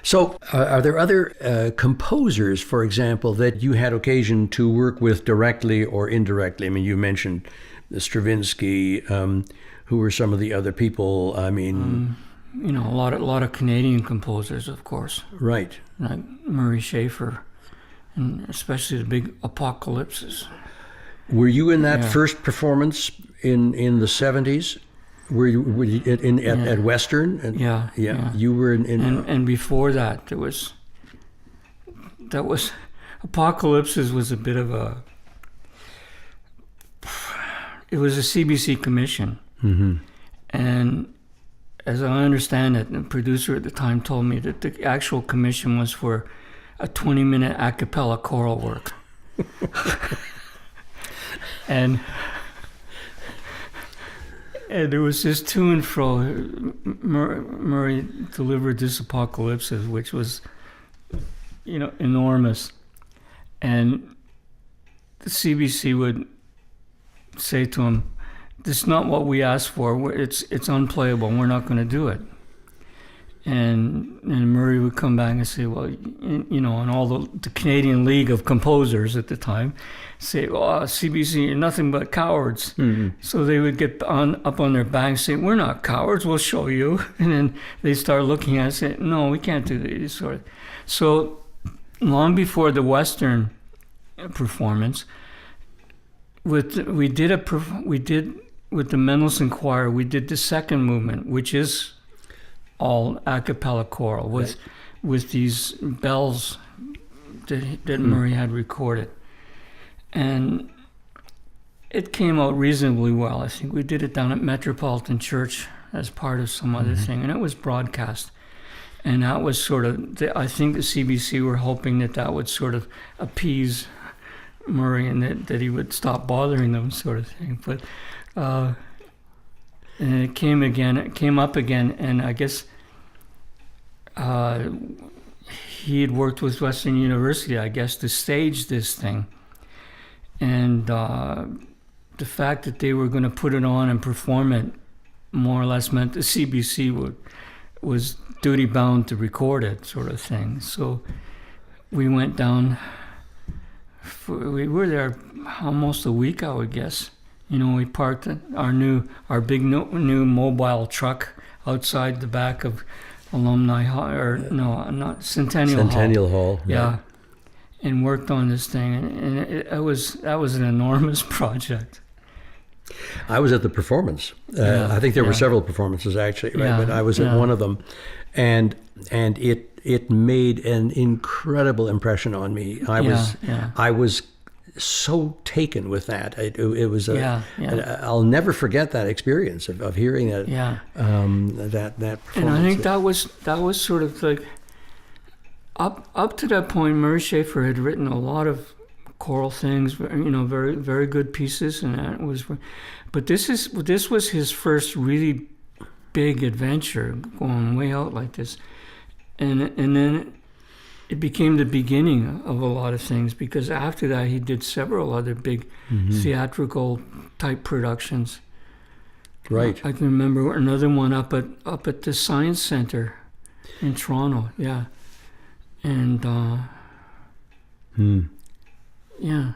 So, are there other composers, for example, that you had occasion to work with directly or indirectly? I mean, you mentioned Stravinsky. Who were some of the other people? I mean, a lot of Canadian composers, of course. Right. Like Murray Schafer, and especially the big Apocalypsis. Were you in that first performance in the 70s? Were you at Western? Yeah. You were in and before that, that was Apocalypsis was a bit of a. It was a CBC commission, and as I understand it, the producer at the time told me that the actual commission was for a 20-minute a cappella choral work, and there was this to and fro. Murray delivered this Apocalypsis, which was, enormous. And the CBC would say to him, "This is not what we asked for. It's unplayable. We're not going to do it." And Murray would come back and say, "Well, and all the Canadian League of Composers at the time say, oh, CBC, you're nothing but cowards." Mm-hmm. So they would get up on their back and say, "We're not cowards, we'll show you." And then they start looking at it and say, "No, we can't do this sort of." So long before the Western performance, with the Mendelssohn Choir, we did the second movement, which is all a cappella choral with these bells that Murray had recorded. And it came out reasonably well. I think we did it down at Metropolitan Church as part of some other thing, and it was broadcast. And that was sort of, I think the CBC were hoping that would sort of appease Murray and that he would stop bothering them, sort of thing. But and it came up again, and I guess he had worked with Western University, I guess, to stage this thing. And the fact that they were going to put it on and perform it more or less meant the CBC was duty bound to record it, sort of thing. So we went down. We were there almost a week, I would guess. We parked our big new mobile truck outside the back of Alumni Hall, not Centennial Hall. Yeah. Right. And worked on this thing, and that was an enormous project. I was at the performance. I think there were several performances actually, right? But I was at one of them, and it made an incredible impression on me. I was so taken with that. It was I'll never forget that experience of hearing that. That performance. And I think that was sort of like up to that point, Murray Schafer had written a lot of choral things, very very good pieces, and that was. But this was his first really big adventure, going way out like this, and then it became the beginning of a lot of things, because after that he did several other big theatrical type productions. Right. I can remember another one up at the Science Center in Toronto. Yeah. And yeah.